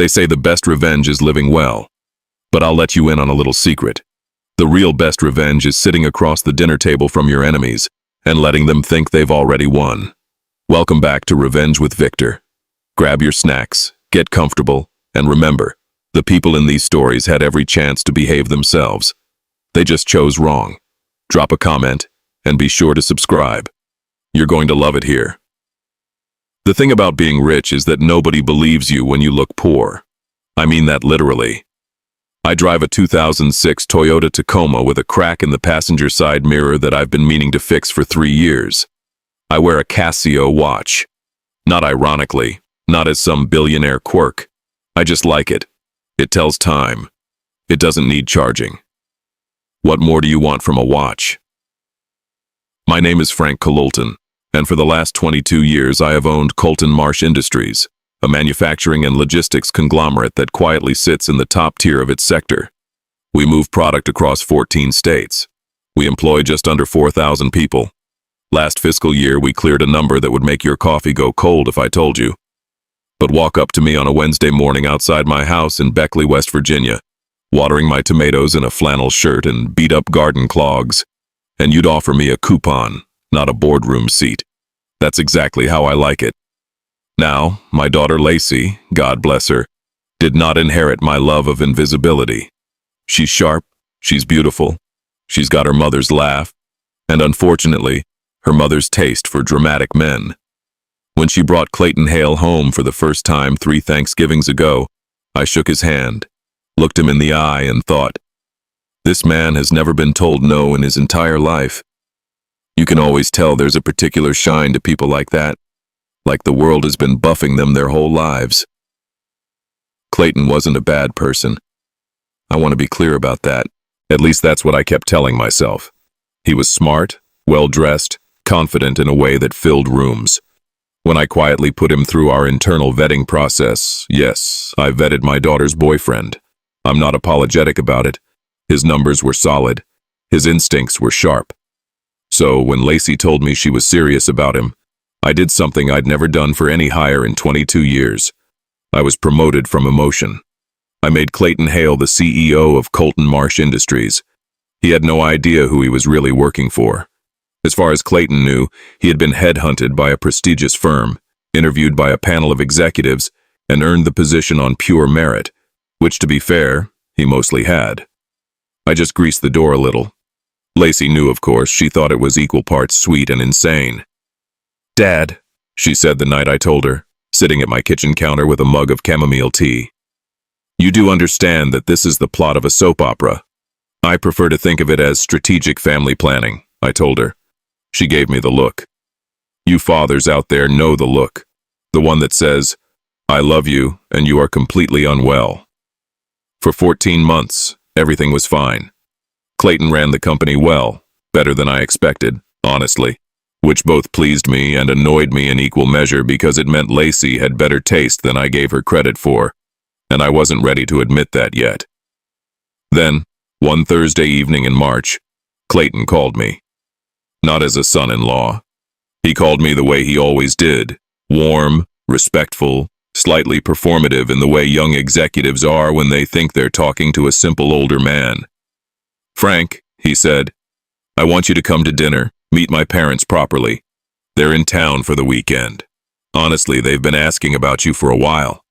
They say the best revenge is living well. But I'll let you in on a little secret. The real best revenge is sitting across the dinner table from your enemies and letting them think they've already won. Welcome back to Revenge with Victor. Grab your snacks, get comfortable, and remember, the people in these stories had every chance to behave themselves. They just chose wrong. Drop a comment, and be sure to subscribe. You're going to love it here. The thing about being rich is that nobody believes you when you look poor. I mean that literally. I drive a 2006 Toyota Tacoma with a crack in the passenger side mirror that I've been meaning to fix for 3 years. I wear a Casio watch. Not ironically, not as some billionaire quirk. I just like it. It tells time. It doesn't need charging. What more do you want from a watch? My name is Frank Colton, and for the last 22 years I have owned Colton Marsh Industries, a manufacturing and logistics conglomerate that quietly sits in the top tier of its sector. We move product across 14 states. We employ just under 4,000 people. Last fiscal year, we cleared a number that would make your coffee go cold if I told you. But walk up to me on a Wednesday morning outside my house in Beckley, West Virginia, watering my tomatoes in a flannel shirt and beat-up garden clogs, and you'd offer me a coupon, not a boardroom seat. That's exactly how I like it. Now, my daughter Lacey, God bless her, did not inherit my love of invisibility. She's sharp, she's beautiful, she's got her mother's laugh, and unfortunately, her mother's taste for dramatic men. When she brought Clayton Hale home for the first time 3 Thanksgivings ago, I shook his hand, looked him in the eye, and thought, this man has never been told no in his entire life. You can always tell there's a particular shine to people like that, like the world has been buffing them their whole lives. Clayton wasn't a bad person. I want to be clear about that. At least that's what I kept telling myself. He was smart, well-dressed, confident in a way that filled rooms. When I quietly put him through our internal vetting process, yes, I vetted my daughter's boyfriend. I'm not apologetic about it. His numbers were solid. His instincts were sharp. So when Lacey told me she was serious about him, I did something I'd never done for any hire in 22 years. I was promoted from emotion. I made Clayton Hale the CEO of Colton Marsh Industries. He had no idea who he was really working for. As far as Clayton knew, he had been headhunted by a prestigious firm, interviewed by a panel of executives, and earned the position on pure merit, which, to be fair, he mostly had. I just greased the door a little. Lacey knew, of course. She thought it was equal parts sweet and insane. "Dad," she said the night I told her, sitting at my kitchen counter with a mug of chamomile tea. "You do understand that this is the plot of a soap opera. I prefer to think of it as strategic family planning," I told her. She gave me the look. You fathers out there know the look. The one that says, "I love you and you are completely unwell." For 14 months, everything was fine. Clayton ran the company well, better than I expected, honestly, which both pleased me and annoyed me in equal measure because it meant Lacey had better taste than I gave her credit for, and I wasn't ready to admit that yet. Then, one Thursday evening in March, Clayton called me. Not as a son-in-law. He called me the way he always did, warm, respectful, slightly performative in the way young executives are when they think they're talking to a simple older man. "Frank," he said, "I want you to come to dinner, meet my parents properly. They're in town for the weekend. Honestly, they've been asking about you for a while."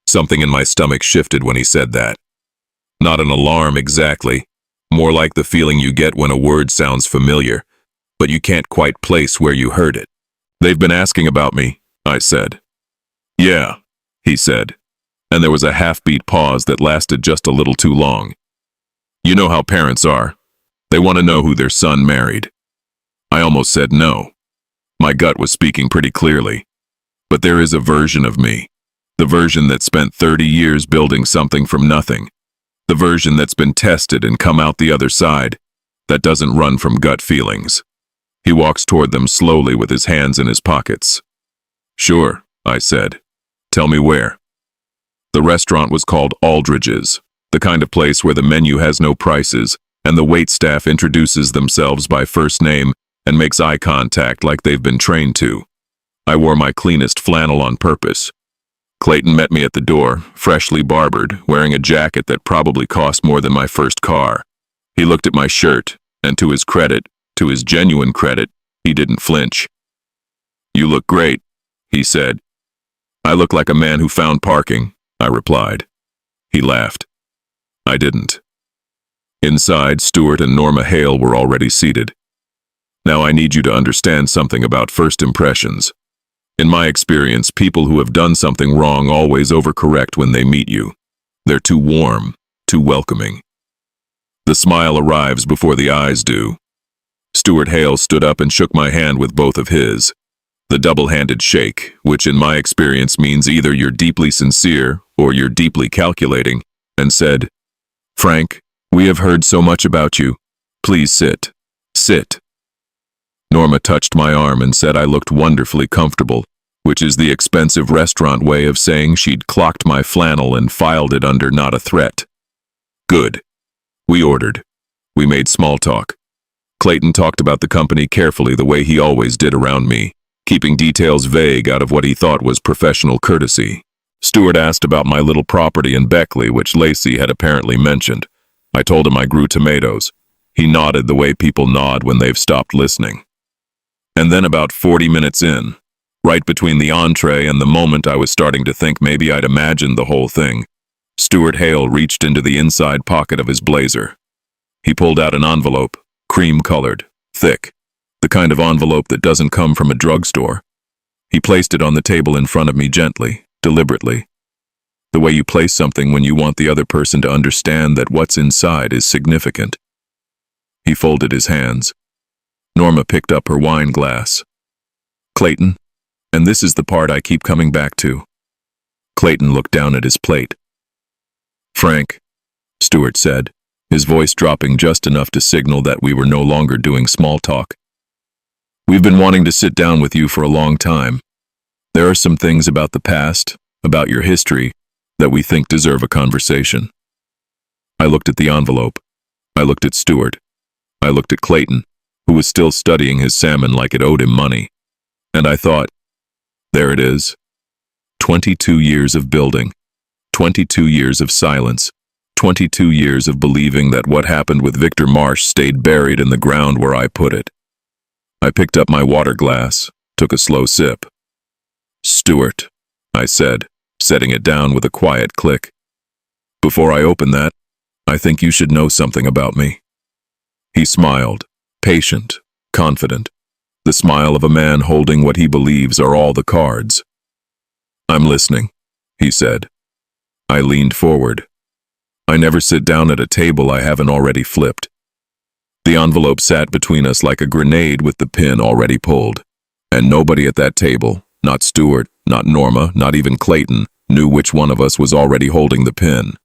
Something in my stomach shifted when he said that. Not an alarm exactly, more like the feeling you get when a word sounds familiar, but you can't quite place where you heard it. "They've been asking about me," I said. "Yeah," he said, and there was a half-beat pause that lasted just a little too long. "You know how parents are. They want to know who their son married." I almost said no. My gut was speaking pretty clearly. But there is a version of me, the version that spent 30 years building something from nothing, the version that's been tested and come out the other side, that doesn't run from gut feelings. He walks toward them slowly with his hands in his pockets. "Sure," I said. "Tell me where." The restaurant was called Aldridge's, the kind of place where the menu has no prices, and the waitstaff introduces themselves by first name and makes eye contact like they've been trained to. I wore my cleanest flannel on purpose. Clayton met me at the door, freshly barbered, wearing a jacket that probably cost more than my first car. He looked at my shirt, and to his credit, to his genuine credit, he didn't flinch. "You look great," he said. "I look like a man who found parking," I replied. He laughed. I didn't. Inside, Stuart and Norma Hale were already seated. "Now I need you to understand something about first impressions. In my experience, people who have done something wrong always overcorrect when they meet you. They're too warm, too welcoming. The smile arrives before the eyes do." Stuart Hale stood up and shook my hand with both of his. The double-handed shake, which in my experience means either you're deeply sincere or you're deeply calculating, and said, "Frank, we have heard so much about you. Please sit. Sit." Norma touched my arm and said I looked wonderfully comfortable, which is the expensive restaurant way of saying she'd clocked my flannel and filed it under not a threat. Good. We ordered. We made small talk. Clayton talked about the company carefully the way he always did around me, keeping details vague out of what he thought was professional courtesy. Stuart asked about my little property in Beckley, which Lacey had apparently mentioned. I told him I grew tomatoes. He nodded the way people nod when they've stopped listening. And then about 40 minutes in, right between the entree and the moment I was starting to think maybe I'd imagined the whole thing, Stuart Hale reached into the inside pocket of his blazer. He pulled out an envelope, cream-colored, thick, the kind of envelope that doesn't come from a drugstore. He placed it on the table in front of me gently, deliberately. The way you place something when you want the other person to understand that what's inside is significant. He folded his hands. Norma picked up her wine glass. "Clayton, and this is the part I keep coming back to." Clayton looked down at his plate. "Frank," Stuart said, his voice dropping just enough to signal that we were no longer doing small talk. "We've been wanting to sit down with you for a long time. There are some things about the past, about your history, that we think deserve a conversation." I looked at the envelope. I looked at Stuart. I looked at Clayton, who was still studying his salmon like it owed him money. And I thought, there it is. 22 years of building. 22 years of silence. 22 years of believing that what happened with Victor Marsh stayed buried in the ground where I put it. I picked up my water glass, took a slow sip. "Stuart," I said, setting it down with a quiet click. "Before I open that, I think you should know something about me." He smiled, patient, confident, the smile of a man holding what he believes are all the cards. "I'm listening," he said. I leaned forward. I never sit down at a table I haven't already flipped. The envelope sat between us like a grenade with the pin already pulled, and nobody at that table, not Stuart, not Norma, not even Clayton, knew which one of us was already holding the pin.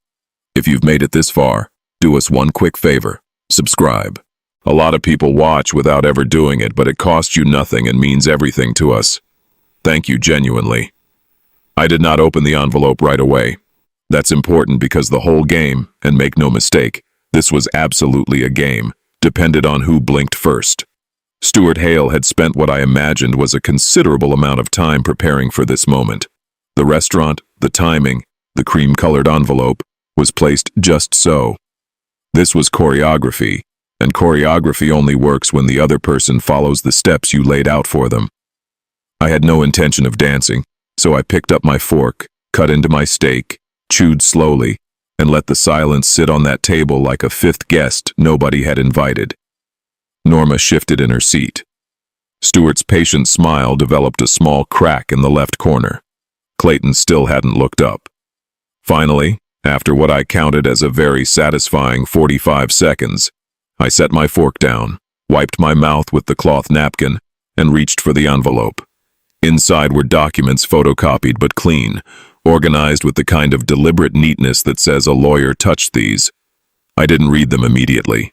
If you've made it this far, do us one quick favor. Subscribe. A lot of people watch without ever doing it, but it costs you nothing and means everything to us. Thank you genuinely. I did not open the envelope right away. That's important because the whole game, and make no mistake, this was absolutely a game, depended on who blinked first. Stuart Hale had spent what I imagined was a considerable amount of time preparing for this moment. The restaurant, the timing, the cream-colored envelope, was placed just so. This was choreography, and choreography only works when the other person follows the steps you laid out for them. I had no intention of dancing, so I picked up my fork, cut into my steak, chewed slowly, and let the silence sit on that table like a fifth guest nobody had invited. Norma shifted in her seat. Stuart's patient smile developed a small crack in the left corner. Clayton still hadn't looked up. Finally, after what I counted as a very satisfying 45 seconds, I set my fork down, wiped my mouth with the cloth napkin, and reached for the envelope. Inside were documents photocopied but clean, organized with the kind of deliberate neatness that says a lawyer touched these. I didn't read them immediately.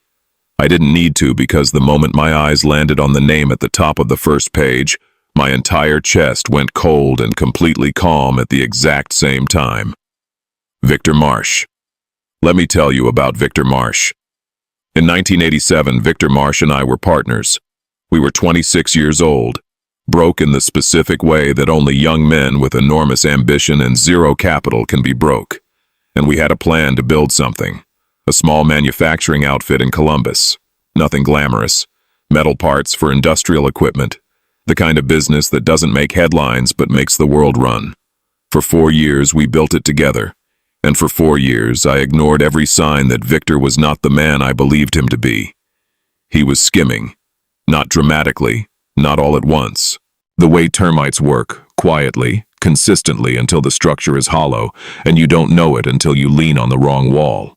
I didn't need to because the moment my eyes landed on the name at the top of the first page, my entire chest went cold and completely calm at the exact same time. Victor Marsh. Let me tell you about Victor Marsh. In 1987, Victor Marsh and I were partners. We were 26 years old. Broke in the specific way that only young men with enormous ambition and zero capital can be broke. And we had a plan to build something. A small manufacturing outfit in Columbus. Nothing glamorous. Metal parts for industrial equipment. The kind of business that doesn't make headlines but makes the world run. For 4 years we built it together. And for 4 years I ignored every sign that Victor was not the man I believed him to be. He was skimming. Not dramatically, not all at once. The way termites work, quietly, consistently until the structure is hollow, and you don't know it until you lean on the wrong wall.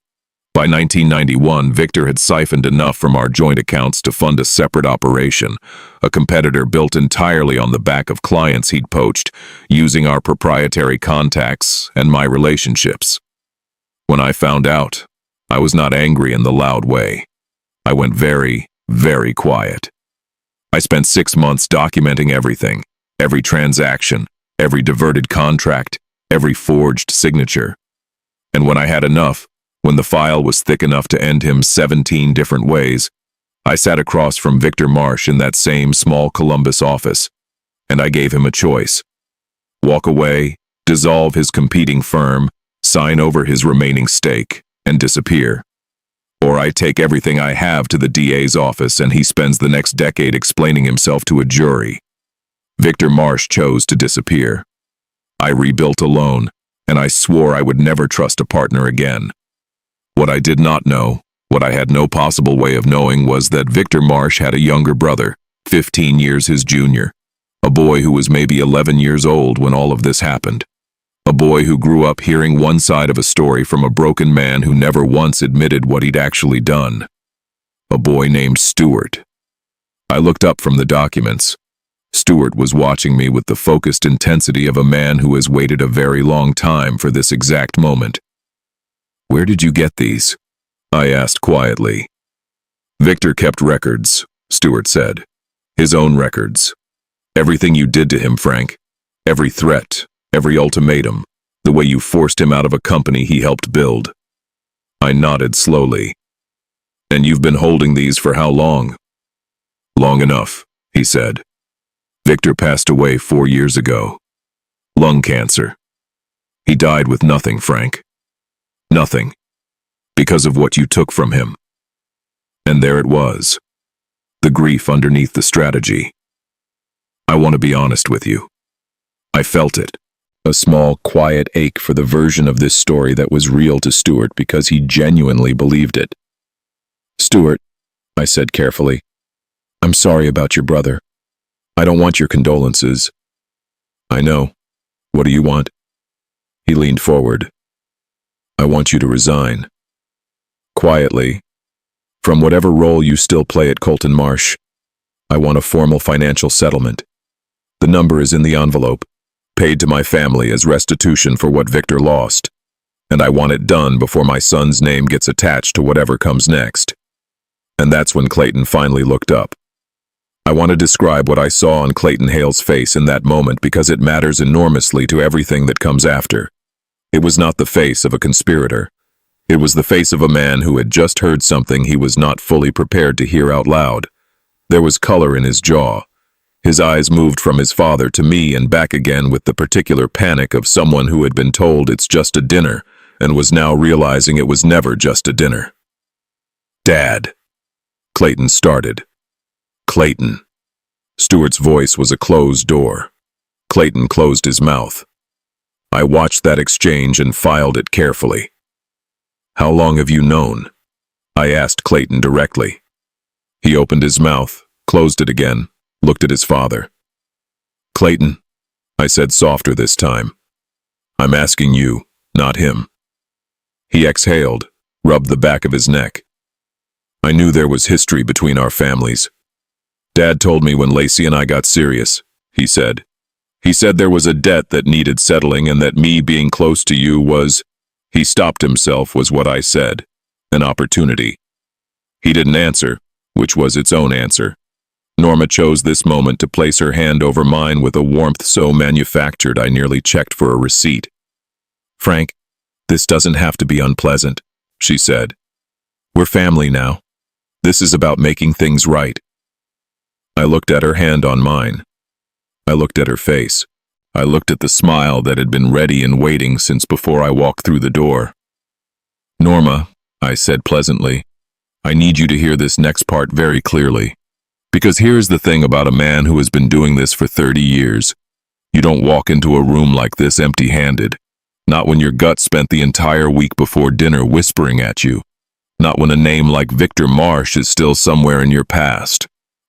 By 1991, Victor had siphoned enough from our joint accounts to fund a separate operation, a competitor built entirely on the back of clients he'd poached, using our proprietary contacts and my relationships. When I found out, I was not angry in the loud way. I went very, very quiet. I spent 6 months documenting everything, every transaction, every diverted contract, every forged signature. And when I had enough, when the file was thick enough to end him 17 different ways, I sat across from Victor Marsh in that same small Columbus office, and I gave him a choice. Walk away, dissolve his competing firm, sign over his remaining stake, and disappear. Or I take everything I have to the DA's office and he spends the next decade explaining himself to a jury. Victor Marsh chose to disappear. I rebuilt alone, and I swore I would never trust a partner again. What I did not know, what I had no possible way of knowing, was that Victor Marsh had a younger brother, 15 years his junior. A boy who was maybe 11 years old when all of this happened. A boy who grew up hearing one side of a story from a broken man who never once admitted what he'd actually done. A boy named Stuart. I looked up from the documents. Stuart was watching me with the focused intensity of a man who has waited a very long time for this exact moment. "Where did you get these?" I asked quietly. "Victor kept records," Stuart said. "His own records. Everything you did to him, Frank. Every threat, every ultimatum, the way you forced him out of a company he helped build." I nodded slowly. "And you've been holding these for how long?" "Long enough," he said. "Victor passed away 4 years ago. Lung cancer. He died with nothing, Frank. Nothing. Because of what you took from him." And there it was. The grief underneath the strategy. I want to be honest with you. I felt it. A small, quiet ache for the version of this story that was real to Stuart because he genuinely believed it. "Stuart," I said carefully, "I'm sorry about your brother. I don't want your condolences." "I know. What do you want?" He leaned forward. "I want you to resign. Quietly. From whatever role you still play at Colton Marsh. I want a formal financial settlement. The number is in the envelope, paid to my family as restitution for what Victor lost. And I want it done before my son's name gets attached to whatever comes next." And that's when Clayton finally looked up. I want to describe what I saw on Clayton Hale's face in that moment because it matters enormously to everything that comes after. It was not the face of a conspirator. It was the face of a man who had just heard something he was not fully prepared to hear out loud. There was color in his jaw. His eyes moved from his father to me and back again with the particular panic of someone who had been told it's just a dinner and was now realizing it was never just a dinner. "Dad," Clayton started. "Clayton." Stuart's voice was a closed door. Clayton closed his mouth. I watched that exchange and filed it carefully. "How long have you known?" I asked Clayton directly. He opened his mouth, closed it again, looked at his father. "Clayton," I said softer this time, "I'm asking you, not him." He exhaled, rubbed the back of his neck. "I knew there was history between our families. Dad told me when Lacey and I got serious," he said. "He said there was a debt that needed settling and that me being close to you was—" He stopped himself was what I said. An opportunity. He didn't answer, which was its own answer. Norma chose this moment to place her hand over mine with a warmth so manufactured I nearly checked for a receipt. "Frank, this doesn't have to be unpleasant," she said. "We're family now. This is about making things right." I looked at her hand on mine. I looked at her face. I looked at the smile that had been ready and waiting since before I walked through the door. "Norma," I said pleasantly, "I need you to hear this next part very clearly. Because here's the thing about a man who has been doing this for 30 years. You don't walk into a room like this empty-handed. Not when your gut spent the entire week before dinner whispering at you. Not when a name like Victor Marsh is still somewhere in your past.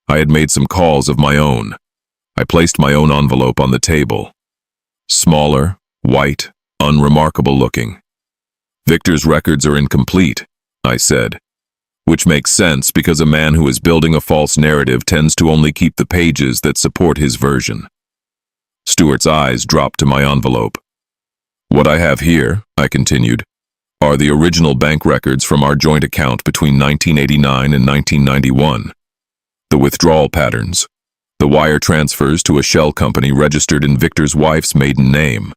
I had made some calls of my own. I placed my own envelope on the table. Smaller, white, unremarkable looking. Victor's records are incomplete, I said. Which makes sense because a man who is building a false narrative tends to only keep the pages that support his version. Stuart's eyes dropped to my envelope. What I have here, I continued, are the original bank records from our joint account between 1989 and 1991. The withdrawal patterns. The wire transfers to a shell company registered in Victor's wife's maiden name.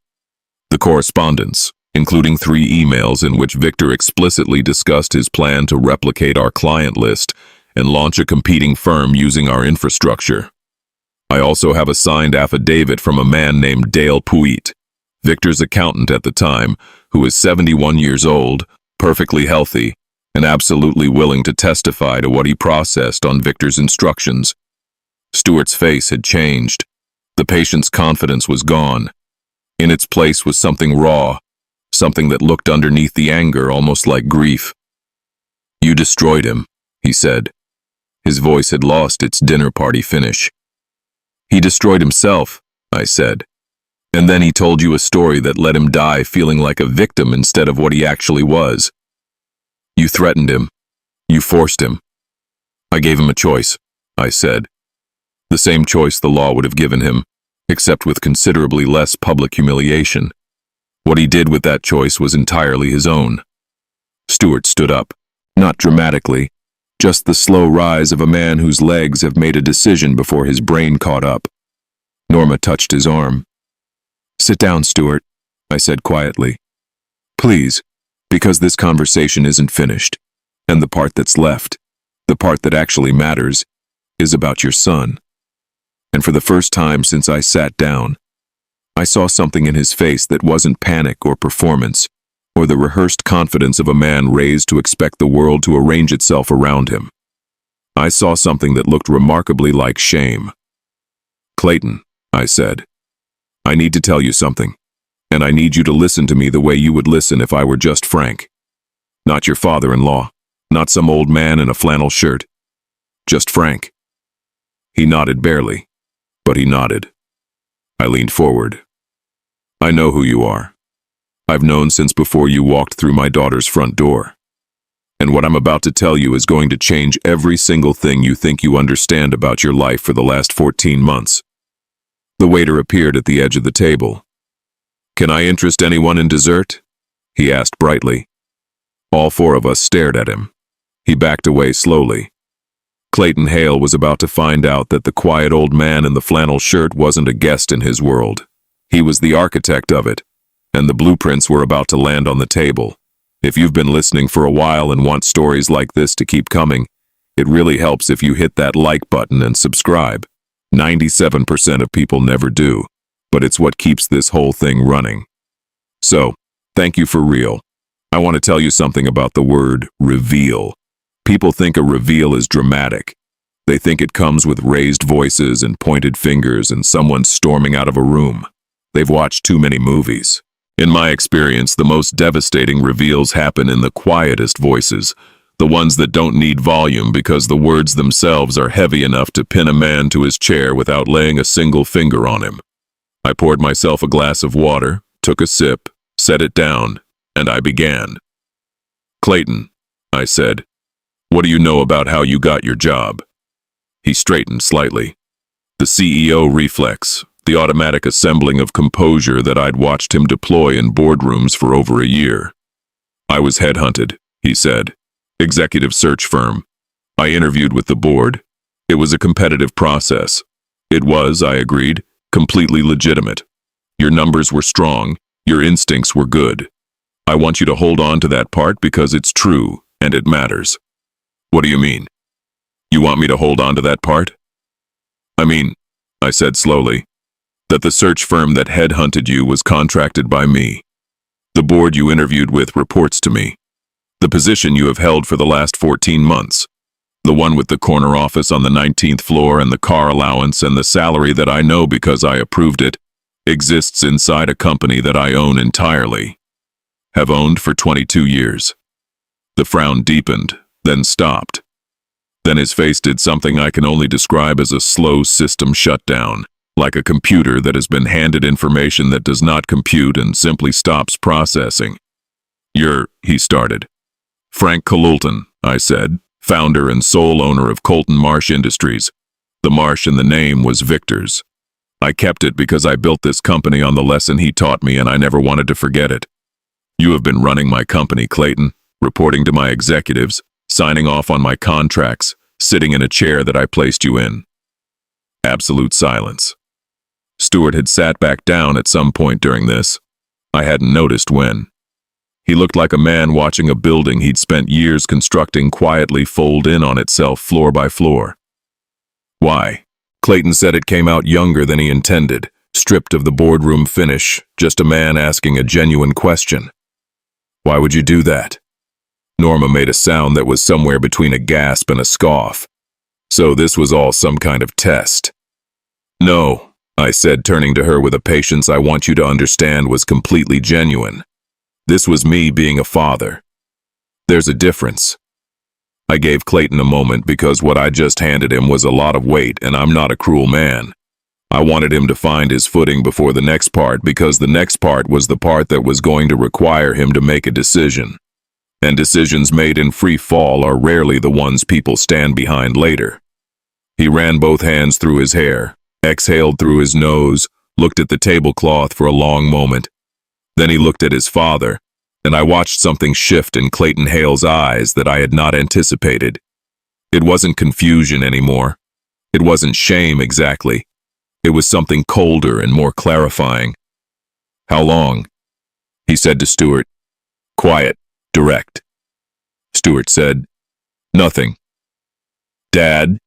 The correspondence, including 3 emails in which Victor explicitly discussed his plan to replicate our client list and launch a competing firm using our infrastructure. I also have a signed affidavit from a man named Dale Puit, Victor's accountant at the time, who is 71 years old, perfectly healthy, and absolutely willing to testify to what he processed on Victor's instructions. Stuart's face had changed. The patient's confidence was gone. In its place was something raw, something that looked underneath the anger almost like grief. "You destroyed him," he said. His voice had lost its dinner party finish. "He destroyed himself," I said. "And then he told you a story that let him die feeling like a victim instead of what he actually was. You threatened him. You forced him. I gave him a choice," I said. The same choice the law would have given him, except with considerably less public humiliation. What he did with that choice was entirely his own. Stuart stood up, not dramatically, just the slow rise of a man whose legs have made a decision before his brain caught up. Norma touched his arm. "Sit down, Stuart," I said quietly. "Please, because this conversation isn't finished, and the part that's left, the part that actually matters, is about your son." And for the first time since I sat down, I saw something in his face that wasn't panic or performance, or the rehearsed confidence of a man raised to expect the world to arrange itself around him. I saw something that looked remarkably like shame. "Clayton," I said, "I need to tell you something, and I need you to listen to me the way you would listen if I were just Frank. Not your father-in-law, not some old man in a flannel shirt. Just Frank." He nodded barely, but he nodded. I leaned forward. "I know who you are. I've known since before you walked through my daughter's front door. And what I'm about to tell you is going to change every single thing you think you understand about your life for the last 14 months. The waiter appeared at the edge of the table. "Can I interest anyone in dessert?" he asked brightly. All 4 of us stared at him. He backed away slowly. Clayton Hale was about to find out that the quiet old man in the flannel shirt wasn't a guest in his world. He was the architect of it, and the blueprints were about to land on the table. If you've been listening for a while and want stories like this to keep coming, it really helps if you hit that like button and subscribe. 97% of people never do, but it's what keeps this whole thing running. So, thank you for real. I want to tell you something about the word reveal. People think a reveal is dramatic. They think it comes with raised voices and pointed fingers and someone storming out of a room. They've watched too many movies. In my experience, the most devastating reveals happen in the quietest voices, the ones that don't need volume because the words themselves are heavy enough to pin a man to his chair without laying a single finger on him. I poured myself a glass of water, took a sip, set it down, and I began. "Clayton," I said, "what do you know about how you got your job?" He straightened slightly. The CEO reflex, the automatic assembling of composure that I'd watched him deploy in boardrooms for over a year. "I was headhunted," he said. "Executive search firm. I interviewed with the board. It was a competitive process. It was, I agreed, completely legitimate. Your numbers were strong, your instincts were good. I want you to hold on to that part because it's true, and it matters." "What do you mean? You want me to hold on to that part?" "I mean," I said slowly, That the search firm that headhunted you was contracted by me. The board you interviewed with reports to me. The position you have held for the last 14 months. The one with the corner office on the 19th floor and the car allowance and the salary that I know because I approved it, exists inside a company that I own entirely. Have owned for 22 years. The frown deepened, then stopped. Then his face did something I can only describe as a slow system shutdown, like a computer that has been handed information that does not compute and simply stops processing. He started. Frank Colton, I said, founder and sole owner of Colton Marsh Industries. The Marsh in the name was Victor's. I kept it because I built this company on the lesson he taught me and I never wanted to forget it. You have been running my company, Clayton, reporting to my executives, signing off on my contracts, sitting in a chair that I placed you in. Absolute silence. Stuart had sat back down at some point during this. I hadn't noticed when. He looked like a man watching a building he'd spent years constructing quietly fold in on itself floor by floor. Why? Clayton said it came out younger than he intended, stripped of the boardroom finish, just a man asking a genuine question. Why would you do that? Norma made a sound that was somewhere between a gasp and a scoff. So this was all some kind of test. No, I said, turning to her with a patience I want you to understand was completely genuine. This was me being a father. There's a difference. I gave Clayton a moment because what I just handed him was a lot of weight and I'm not a cruel man. I wanted him to find his footing before the next part because the next part was the part that was going to require him to make a decision. And decisions made in free fall are rarely the ones people stand behind later. He ran both hands through his hair, exhaled through his nose, looked at the tablecloth for a long moment. Then he looked at his father, and I watched something shift in Clayton Hale's eyes that I had not anticipated. It wasn't confusion anymore. It wasn't shame exactly. It was something colder and more clarifying. How long? He said to Stuart. Quiet, direct. Stuart said, nothing. Dad?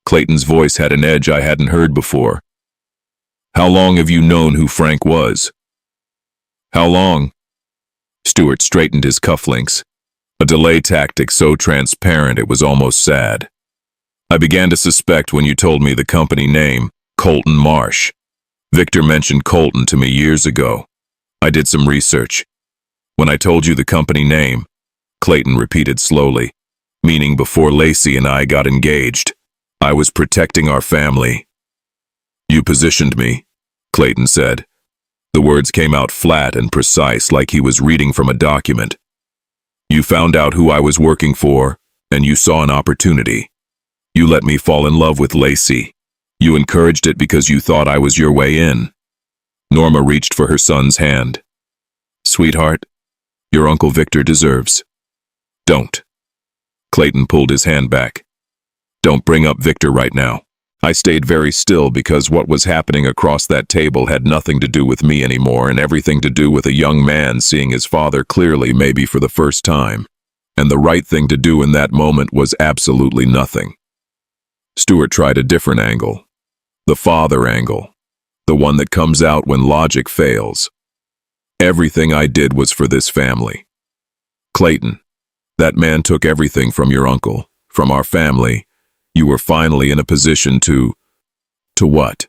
Clayton's voice had an edge I hadn't heard before. How long have you known who Frank was? How long? Stuart straightened his cufflinks, a delay tactic so transparent it was almost sad. I began to suspect when you told me the company name, Colton Marsh. Victor mentioned Colton to me years ago. I did some research. When I told you the company name, Clayton repeated slowly, meaning before Lacey and I got engaged, I was protecting our family. You positioned me, Clayton said. The words came out flat and precise like he was reading from a document. You found out who I was working for, and you saw an opportunity. You let me fall in love with Lacey. You encouraged it because you thought I was your way in. Norma reached for her son's hand. Sweetheart, your Uncle Victor deserves. Don't. Clayton pulled his hand back. Don't bring up Victor right now. I stayed very still because what was happening across that table had nothing to do with me anymore and everything to do with a young man seeing his father clearly maybe for the first time. And the right thing to do in that moment was absolutely nothing. Stuart tried a different angle. The father angle. The one that comes out when logic fails. Everything I did was for this family. Clayton, that man took everything from your uncle, from our family. You were finally in a position to what?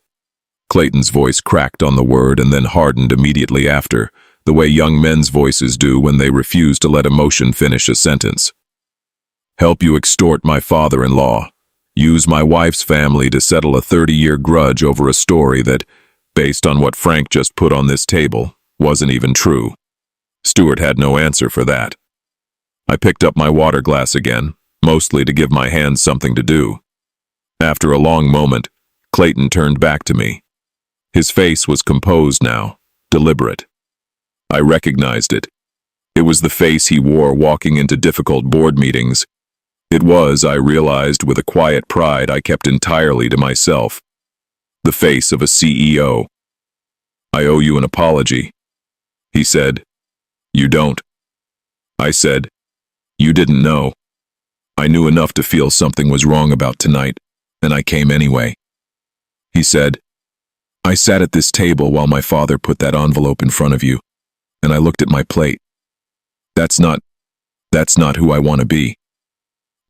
Clayton's voice cracked on the word and then hardened immediately after, the way young men's voices do when they refuse to let emotion finish a sentence. Help you extort my father-in-law. Use my wife's family to settle a 30-year grudge over a story that, based on what Frank just put on this table, wasn't even true. Stuart had no answer for that. I picked up my water glass again, mostly to give my hands something to do. After a long moment, Clayton turned back to me. His face was composed now, deliberate. I recognized it. It was the face he wore walking into difficult board meetings. It was, I realized with a quiet pride I kept entirely to myself, the face of a CEO. I owe you an apology, he said. You don't. I said, you didn't know. I knew enough to feel something was wrong about tonight, and I came anyway. He said, I sat at this table while my father put that envelope in front of you, and I looked at my plate. That's not who I want to be.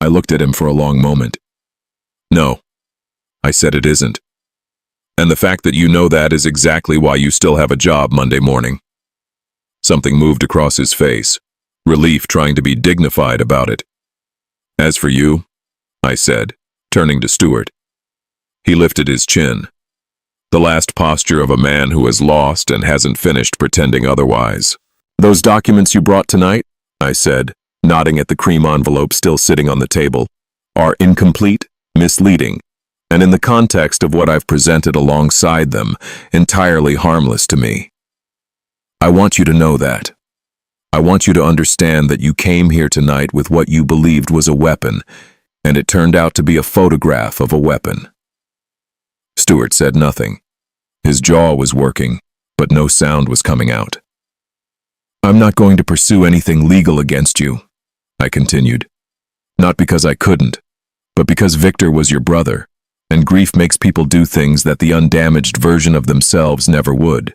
I looked at him for a long moment. No, I said, it isn't. And the fact that you know that is exactly why you still have a job Monday morning. Something moved across his face, relief trying to be dignified about it. As for you, I said, turning to Stuart. He lifted his chin. The last posture of a man who has lost and hasn't finished pretending otherwise. Those documents you brought tonight, I said, nodding at the cream envelope still sitting on the table, are incomplete, misleading, and in the context of what I've presented alongside them, entirely harmless to me. I want you to know that. I want you to understand that you came here tonight with what you believed was a weapon, and it turned out to be a photograph of a weapon. Stuart said nothing. His jaw was working, but no sound was coming out. I'm not going to pursue anything legal against you, I continued. Not because I couldn't, but because Victor was your brother, and grief makes people do things that the undamaged version of themselves never would.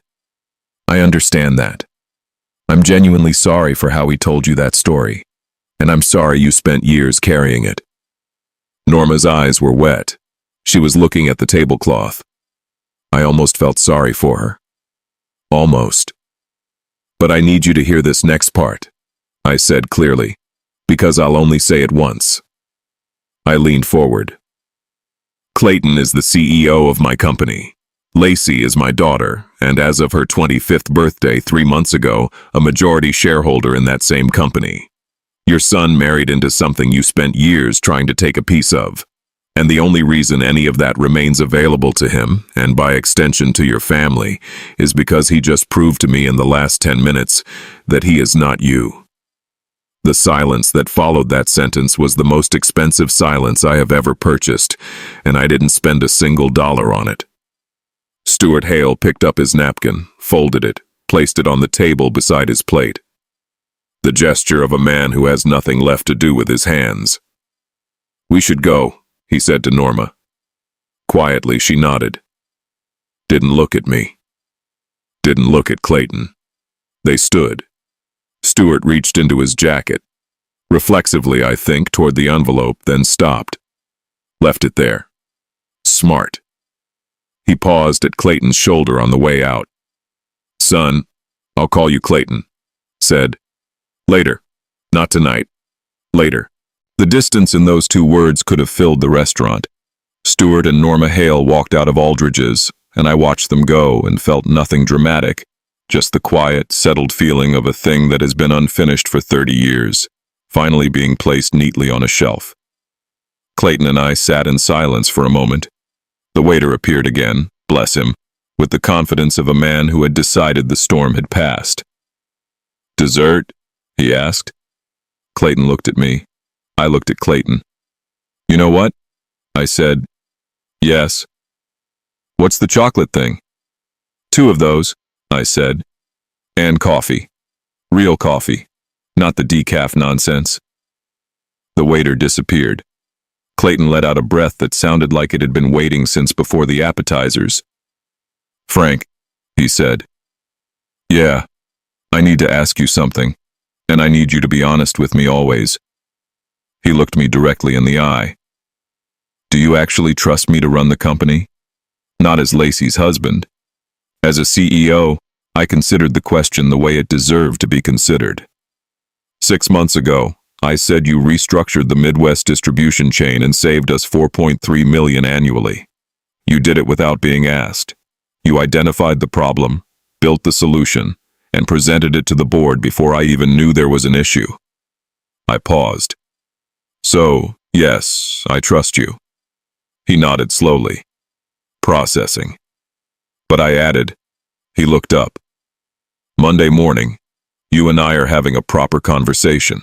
I understand that. I'm genuinely sorry for how he told you that story, and I'm sorry you spent years carrying it. Norma's eyes were wet. She was looking at the tablecloth. I almost felt sorry for her. Almost. But I need you to hear this next part, I said clearly, because I'll only say it once. I leaned forward. Clayton is the CEO of my company. Lacey is my daughter, and as of her 25th birthday 3 months ago, a majority shareholder in that same company. Your son married into something you spent years trying to take a piece of, and the only reason any of that remains available to him, and by extension to your family, is because he just proved to me in the last 10 minutes that he is not you. The silence that followed that sentence was the most expensive silence I have ever purchased, and I didn't spend a single dollar on it. Stuart Hale picked up his napkin, folded it, placed it on the table beside his plate. The gesture of a man who has nothing left to do with his hands. We should go, he said to Norma. Quietly, she nodded. Didn't look at me. Didn't look at Clayton. They stood. Stuart reached into his jacket. Reflexively, I think, toward the envelope, then stopped. Left it there. Smart. He paused at Clayton's shoulder on the way out. Son, I'll call you Clayton, said. Later. Not tonight. Later. The distance in those 2 words could have filled the restaurant. Stuart and Norma Hale walked out of Aldridge's, and I watched them go and felt nothing dramatic, just the quiet, settled feeling of a thing that has been unfinished for 30 years, finally being placed neatly on a shelf. Clayton and I sat in silence for a moment. The waiter appeared again, bless him, with the confidence of a man who had decided the storm had passed. Dessert? He asked. Clayton looked at me. I looked at Clayton. You know what? I said. Yes. What's the chocolate thing? 2 of those, I said. And coffee. Real coffee. Not the decaf nonsense. The waiter disappeared. Clayton let out a breath that sounded like it had been waiting since before the appetizers. Frank, he said. Yeah, I need to ask you something, and I need you to be honest with me always. He looked me directly in the eye. Do you actually trust me to run the company? Not as Lacey's husband. As a CEO, I considered the question the way it deserved to be considered. 6 months ago, I said you restructured the Midwest distribution chain and saved us $4.3 million annually. You did it without being asked. You identified the problem, built the solution, and presented it to the board before I even knew there was an issue. I paused. So, yes, I trust you. He nodded slowly. Processing. But I added. He looked up. Monday morning, you and I are having a proper conversation.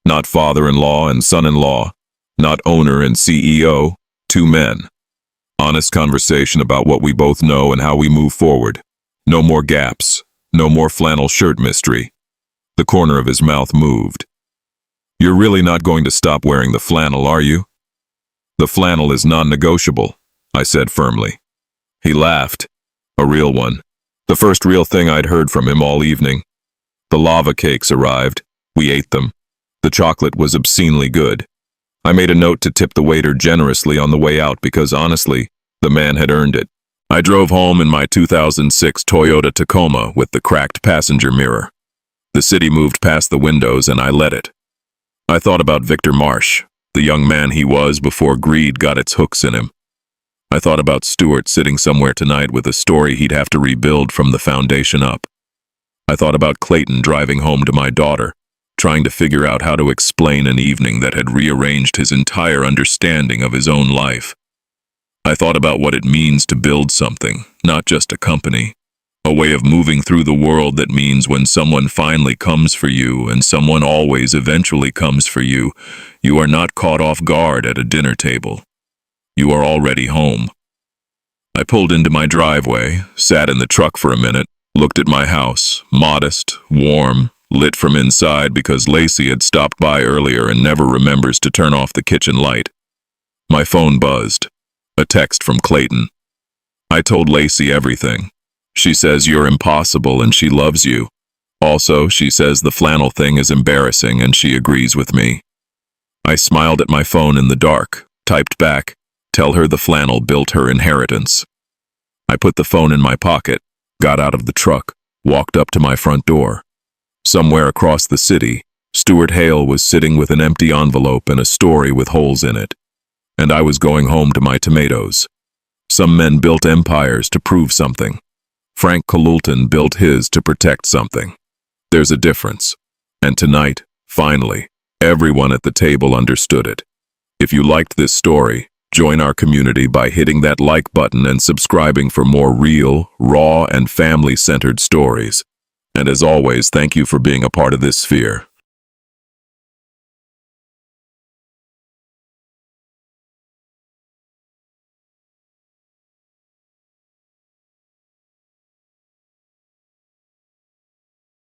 Not father-in-law and son-in-law, not owner and CEO, 2 men. Honest conversation about what we both know and how we move forward. No more gaps, no more flannel shirt mystery. The corner of his mouth moved. You're really not going to stop wearing the flannel, are you? The flannel is non-negotiable, I said firmly. He laughed. A real one. The first real thing I'd heard from him all evening. The lava cakes arrived. We ate them. The chocolate was obscenely good. I made a note to tip the waiter generously on the way out because honestly, the man had earned it. I drove home in my 2006 Toyota Tacoma with the cracked passenger mirror. The city moved past the windows and I let it. I thought about Victor Marsh, the young man he was before greed got its hooks in him. I thought about Stuart sitting somewhere tonight with a story he'd have to rebuild from the foundation up. I thought about Clayton driving home to my daughter, trying to figure out how to explain an evening that had rearranged his entire understanding of his own life. I thought about what it means to build something, not just a company. A way of moving through the world that means when someone finally comes for you, and someone always eventually comes for you, you are not caught off guard at a dinner table. You are already home. I pulled into my driveway, sat in the truck for a minute, looked at my house, modest, warm, lit from inside because Lacey had stopped by earlier and never remembers to turn off the kitchen light. My phone buzzed. A text from Clayton. I told Lacey everything. She says you're impossible and she loves you. Also, she says the flannel thing is embarrassing and she agrees with me. I smiled at my phone in the dark, typed back, tell her the flannel built her inheritance. I put the phone in my pocket, got out of the truck, walked up to my front door. Somewhere across the city, Stuart Hale was sitting with an empty envelope and a story with holes in it. And I was going home to my tomatoes. Some men built empires to prove something. Frank Colulton built his to protect something. There's a difference. And tonight, finally, everyone at the table understood it. If you liked this story, join our community by hitting that like button and subscribing for more real, raw, and family-centered stories. And as always, thank you for being a part of this sphere.